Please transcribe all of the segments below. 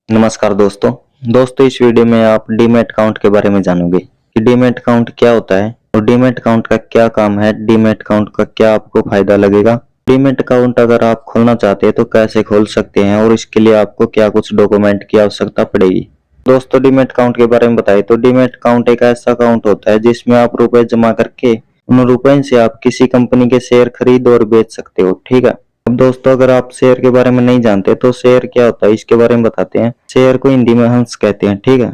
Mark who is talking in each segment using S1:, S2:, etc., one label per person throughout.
S1: नमस्कार दोस्तों इस वीडियो में आप डीमैट अकाउंट के बारे में जानोगे कि डीमैट अकाउंट क्या होता है और डीमैट अकाउंट का क्या काम है, डीमैट अकाउंट का क्या आपको फायदा लगेगा। डीमैट अकाउंट अगर आप खोलना चाहते हैं तो कैसे खोल सकते हैं और इसके लिए आपको क्या कुछ डॉक्यूमेंट की आवश्यकता पड़ेगी। दोस्तों डीमैट अकाउंट के बारे में बताएं तो डीमैट अकाउंट एक ऐसा अकाउंट होता है जिसमें आप रुपए जमा करके उन रुपए से आप किसी कंपनी के शेयर खरीद और बेच सकते हो। ठीक है, अब दोस्तों अगर आप शेयर के बारे में नहीं जानते तो शेयर क्या होता है इसके बारे में बताते हैं। शेयर को हिंदी में हंस कहते हैं, ठीक है,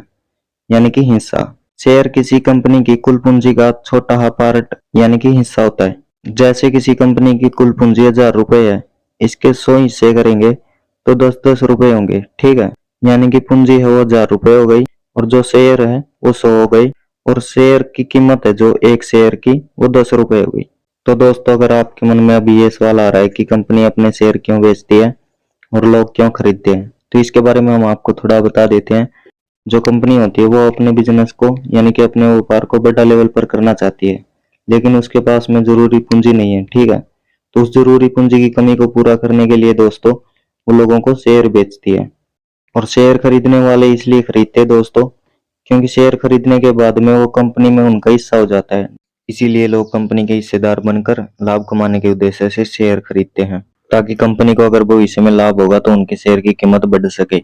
S1: यानी कि हिस्सा। शेयर किसी कंपनी की कुल पूंजी का छोटा पार्ट यानी कि हिस्सा होता है। जैसे किसी कंपनी की कुल पूंजी 1000 रुपए है, इसके 100 हिस्से करेंगे तो 10-10 रुपए होंगे। ठीक है, यानी कि पूंजी है वो 1000 रुपए हो गई और जो शेयर है वो 100 हो गई और शेयर की कीमत है जो एक शेयर की वो 10 रुपए हो गई। तो दोस्तों अगर आपके मन में अभी ये सवाल आ रहा है कि कंपनी अपने शेयर क्यों बेचती है और लोग क्यों खरीदते हैं, तो इसके बारे में हम आपको थोड़ा बता देते हैं। जो कंपनी होती है वो अपने बिजनेस को यानी कि अपने व्यापार को बड़ा लेवल पर करना चाहती है, लेकिन उसके पास में जरूरी पूंजी नहीं है। ठीक है, तो उस जरूरी पूंजी की कमी को पूरा करने के लिए दोस्तों वो लोगों को शेयर बेचती है। और शेयर खरीदने वाले इसलिए खरीदते हैं दोस्तों क्योंकि शेयर खरीदने के बाद में वो कंपनी में उनका हिस्सा हो जाता है। इसीलिए लोग कंपनी के हिस्सेदार बनकर लाभ कमाने के उद्देश्य से शेयर खरीदते हैं, ताकि कंपनी को अगर भविष्य में लाभ होगा तो उनके शेयर की कीमत बढ़ सके।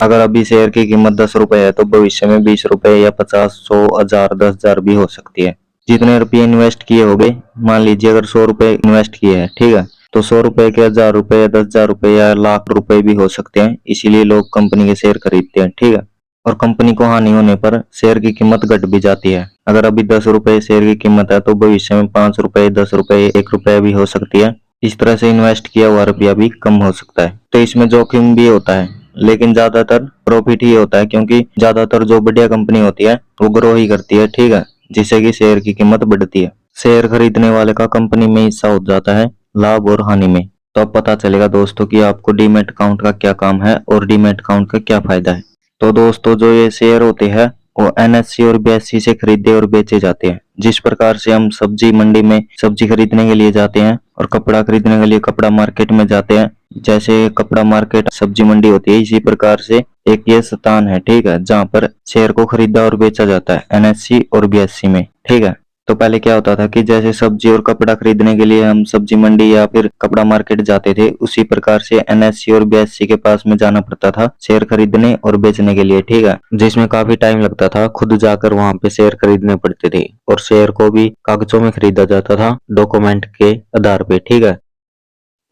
S1: अगर अभी शेयर की कीमत 10 रुपए है तो भविष्य में 20 रुपए या 50, 100, 1000, 10,000 भी हो सकती है। जितने रुपये इन्वेस्ट किए होंगे, मान लीजिए अगर 100 रुपए इन्वेस्ट किए हैं, ठीक है, तो 100 रुपए के 1000 रुपए या 10,000 रुपए या लाख रुपए भी हो सकते हैं। इसीलिए लोग कंपनी के शेयर खरीदते हैं। ठीक है, और कंपनी को हानि होने पर शेयर की कीमत घट भी जाती है। अगर अभी 10 रुपए शेयर की कीमत है तो भविष्य में 5 रुपए, 10 रुपए, 1 रुपए भी हो सकती है। इस तरह से इन्वेस्ट किया हुआ रुपया भी कम हो सकता है। तो इसमें जोखिम भी होता है, लेकिन ज्यादातर प्रॉफिट ही होता है क्योंकि ज्यादातर जो बढ़िया कंपनी होती है वो ग्रो ही करती है। ठीक है, जिससे कि शेयर की कीमत बढ़ती है। शेयर खरीदने वाले का कंपनी में हिस्सा हो जाता है लाभ और हानि में। तो अब पता चलेगा दोस्तों कि आपको डीमैट अकाउंट का क्या काम है और डीमैट अकाउंट का क्या फायदा है। तो दोस्तों जो ये शेयर होते हैं वो एनएससी और बीएससी से खरीदे और बेचे जाते हैं। जिस प्रकार से हम सब्जी मंडी में सब्जी खरीदने के लिए जाते हैं और कपड़ा खरीदने के लिए कपड़ा मार्केट में जाते हैं, जैसे कपड़ा मार्केट सब्जी मंडी होती है, इसी प्रकार से एक ये स्थान है, ठीक है, जहाँ पर शेयर को खरीदा और बेचा जाता है एनएससी और बीएससी में। ठीक है, तो पहले क्या होता था कि जैसे सब्जी और कपड़ा खरीदने के लिए हम सब्जी मंडी या फिर कपड़ा मार्केट जाते थे, उसी प्रकार से एनएससी और बीएससी के पास में जाना पड़ता था शेयर खरीदने और बेचने के लिए। ठीक है, जिसमें काफी टाइम लगता था, खुद जाकर वहां पे शेयर खरीदने पड़ते थे और शेयर को भी कागजों में खरीदा जाता था डॉक्यूमेंट के आधार पे। ठीक है,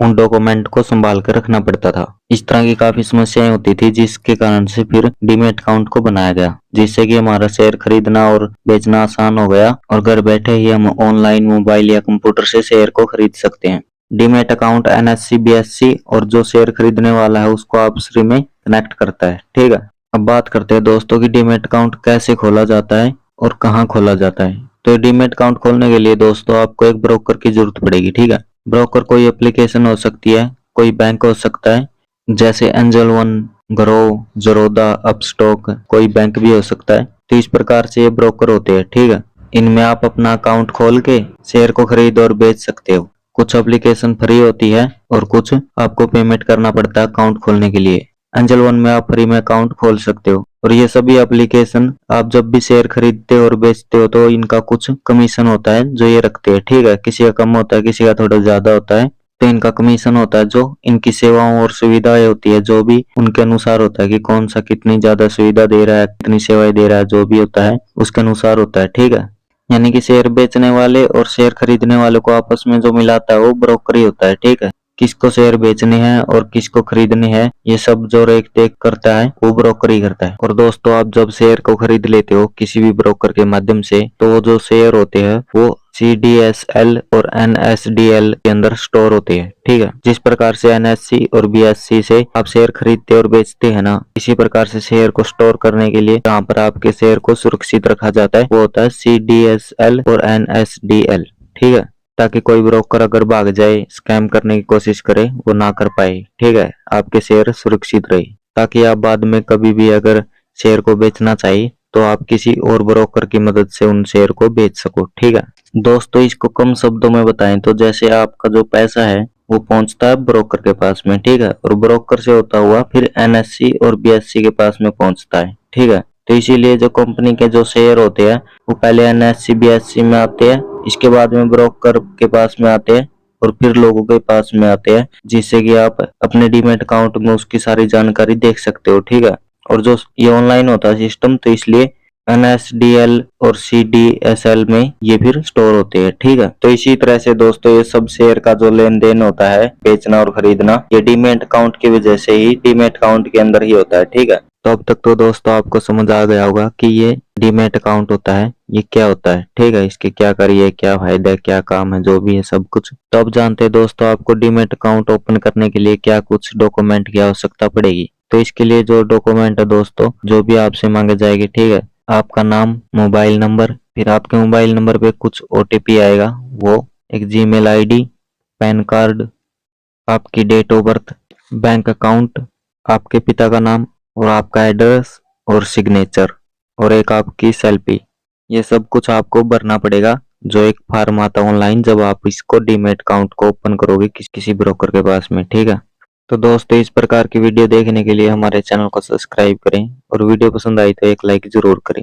S1: उन डॉक्यूमेंट को संभाल कर रखना पड़ता था। इस तरह की काफी समस्याएं होती थी, जिसके कारण से फिर डीमैट अकाउंट को बनाया गया, जिससे कि हमारा शेयर खरीदना और बेचना आसान हो गया और घर बैठे ही हम ऑनलाइन मोबाइल या कंप्यूटर से शेयर को खरीद सकते हैं। डीमैट अकाउंट एनएससी, बीएससी और जो शेयर खरीदने वाला है उसको आपस में कनेक्ट करता है। ठीक है, अब बात करते हैं दोस्तों की डीमैट अकाउंट कैसे खोला जाता है और कहाँ खोला जाता है। तो डीमैट अकाउंट खोलने के लिए दोस्तों आपको एक ब्रोकर की जरूरत पड़ेगी। ठीक है, ब्रोकर कोई एप्लीकेशन हो सकती है, कोई बैंक हो सकता है, जैसे angel one, grow, Zerodha, Upstox, कोई बैंक भी हो सकता है। तो इस प्रकार से ये ब्रोकर होते हैं। ठीक है, इनमें आप अपना अकाउंट खोल के शेयर को खरीद और बेच सकते हो। कुछ एप्लीकेशन फ्री होती है और कुछ आपको पेमेंट करना पड़ता है अकाउंट खोलने के लिए। एंजल वन में आप फ्री में अकाउंट खोल सकते हो और ये सभी एप्लीकेशन आप जब भी शेयर खरीदते हो और बेचते हो तो इनका कुछ कमीशन होता है जो ये रखते हैं। ठीक है, किसी का कम होता है, किसी का थोड़ा ज्यादा होता है, तो इनका कमीशन होता है जो इनकी सेवाओं और सुविधाएं होती है, जो भी उनके अनुसार होता है कि कौन सा कितनी ज्यादा सुविधा दे रहा है, कितनी सेवाएं दे रहा है, जो भी होता है उसके अनुसार होता है। ठीक है, यानी कि शेयर बेचने वाले और शेयर खरीदने वाले को आपस में जो मिलाता है वो ब्रोकर ही होता है। ठीक है, किसको शेयर बेचने हैं और किसको खरीदने हैं ये सब जो रेख देख करता है वो ब्रोकर ही करता है। और दोस्तों आप जब शेयर को खरीद लेते हो किसी भी ब्रोकर के माध्यम से, तो वो जो शेयर होते हैं वो CDSL और NSDL के अंदर स्टोर होते हैं। ठीक है, जिस प्रकार से NSC और BSC से आप शेयर खरीदते और बेचते हैं ना, इसी प्रकार से शेयर को स्टोर करने के लिए जहाँ पर आपके शेयर को सुरक्षित रखा जाता है वो होता है CDSL और NSDL। ठीक है, ताकि कोई ब्रोकर अगर भाग जाए, स्कैम करने की कोशिश करे, वो ना कर पाए। ठीक है, आपके शेयर सुरक्षित रहे, ताकि आप बाद में कभी भी अगर शेयर को बेचना चाहिए तो आप किसी और ब्रोकर की मदद से उन शेयर को बेच सको। ठीक है दोस्तों, इसको कम शब्दों में बताएं तो जैसे आपका जो पैसा है वो पहुंचता है ब्रोकर के पास में, ठीक है। और ब्रोकर से होता हुआ फिर एनएससी और बीएससी के पास में पहुंचता है, ठीक है। तो इसीलिए जो कंपनी के जो शेयर होते हैं वो पहले एनएससी बीएससी में आते हैं, इसके बाद में ब्रोकर के पास में आते हैं और फिर लोगों के पास में आते हैं, जिससे कि आप अपने डीमैट अकाउंट में उसकी सारी जानकारी देख सकते हो, ठीक है। और जो ये ऑनलाइन होता है सिस्टम, तो इसलिए एनएसडीएल और सीडीएसएल में ये फिर स्टोर होते हैं, ठीक है। तो इसी तरह से दोस्तों ये सब शेयर का जो लेन देन होता है, बेचना और खरीदना, ये डीमैट अकाउंट की वजह से ही डीमैट अकाउंट के अंदर ही होता है, ठीक है। तो अब तक तो दोस्तों आपको समझ आ गया होगा कि ये डीमैट अकाउंट होता है, ये क्या होता है, ठीक है। इसके क्या करिए, क्या फायदा है, क्या काम है, जो भी है सब कुछ। तो अब जानते हैं दोस्तों आपको डीमैट अकाउंट ओपन करने के लिए क्या कुछ डॉक्यूमेंट की आवश्यकता पड़ेगी। तो इसके लिए जो डॉक्यूमेंट है दोस्तों, जो भी आपसे मांगे जाएगी, ठीक है, आपका नाम, मोबाइल नंबर, फिर आपके मोबाइल नंबर पे कुछ ओटीपी आएगा, वो एक जीमेल आईडी, पैन कार्ड, आपकी date of birth, bank account, आपके पिता का नाम और आपका एड्रेस और सिग्नेचर और एक आपकी सेल्फी, ये सब कुछ आपको भरना पड़ेगा, जो एक फॉर्म आता है ऑनलाइन जब आप इसको डीमैट अकाउंट को ओपन करोगे किसी ब्रोकर के पास में, ठीक है। तो दोस्तों इस प्रकार की वीडियो देखने के लिए हमारे चैनल को सब्सक्राइब करें और वीडियो पसंद आई तो एक लाइक जरूर करें।